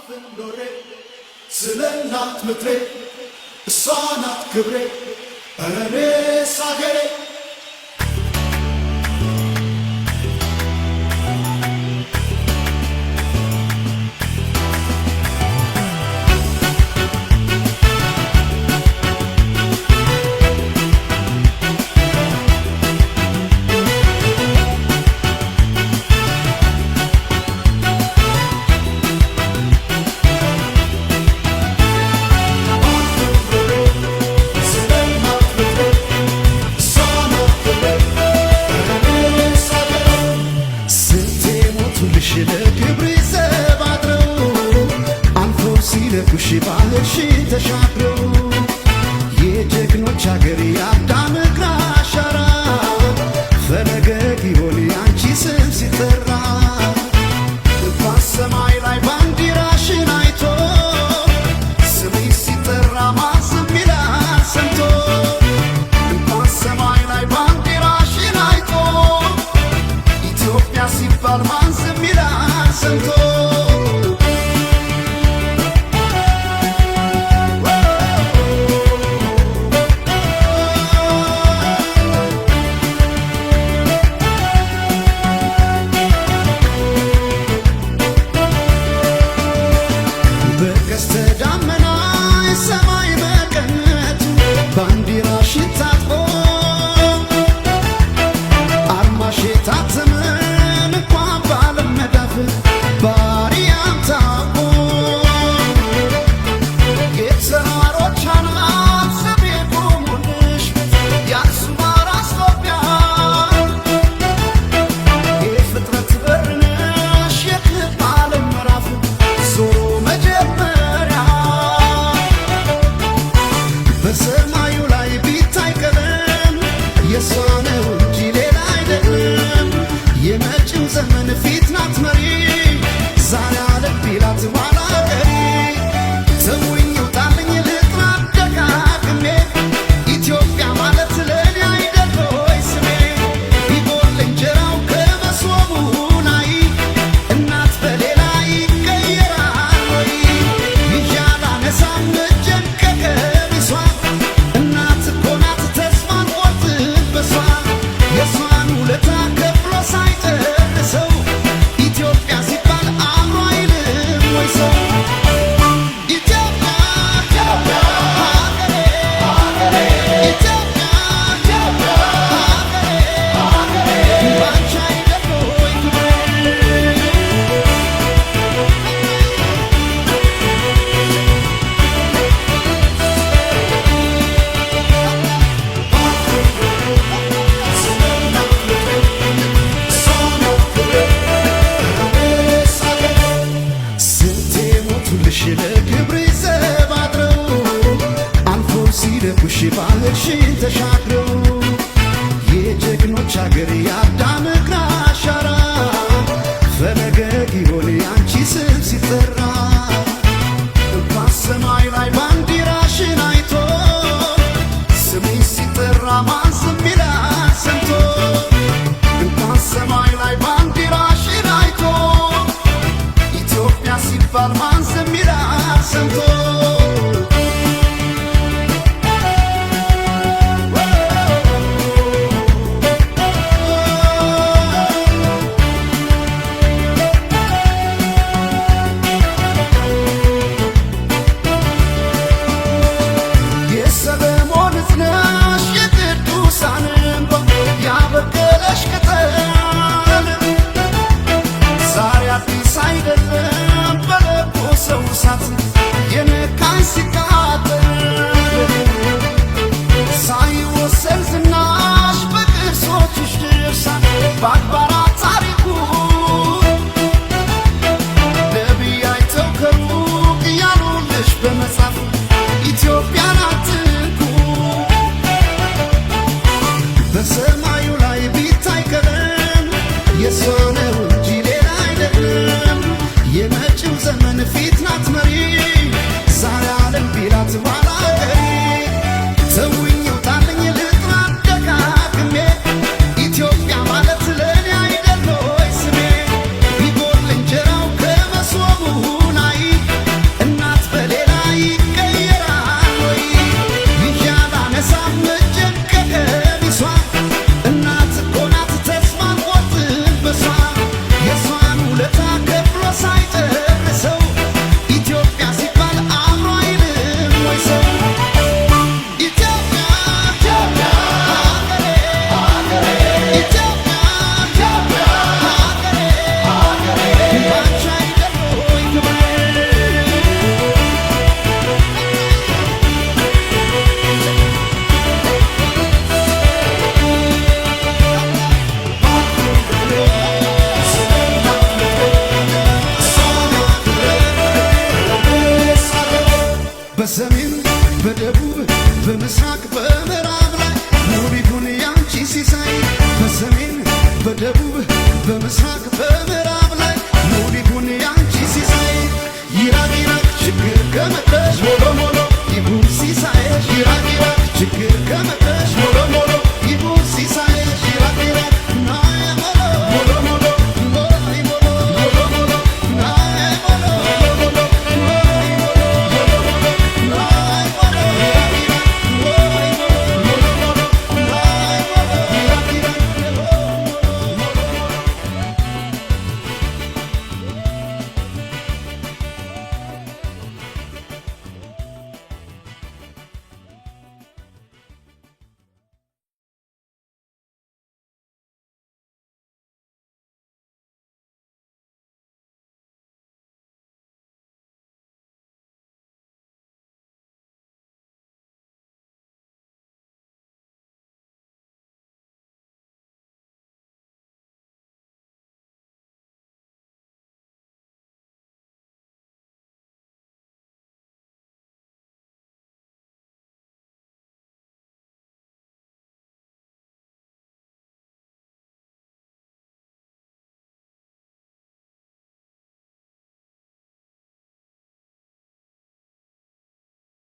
ፍንዶሬ ስለናት ምድሬ እሷ ናት ክብሬ ኧረ እኔስ አገሬ ባህርሽን ተሻግረው የጀግኖች አገር የአዳም እግር አሻራ ፈለገ ጊዮን ያንቺ ስም ሲጠራ በሰማይ ላይ ባንዲራሽን አይቶ ስምሽ ሲጠራ ማን ዝም ይላል ሰምቶ በሰማይ ላይ ባንዲራሽን አይቶ ኢትዮጵያ ሲባል ማን ዝም ይላል ሰምቶ ባህርሽን ተሻግረው የጀግኖች አገር የአዳም እግር አሻራ ፈለገ ጊዮን ያንቺ ስም ሲጠራ በሰማይ ላይ ባንዲራሽን አይቶ ስምሽ ሲጠራ ማን ዝም ይላል ሰምቶ በሰማይ ላይ ባንዲራሽን አይቶ ኢትዮጵያ ሲባል ማን ዝም ይላል ሰምቶ በሰሜን በደቡብ በምስራቅ በምዕራብ ላይ ሙሉ ይሁን ያንቺ ሲሳይ በሰሜን በደቡብ በምስራቅ በምዕራብ ላይ ሙሉ ይሁን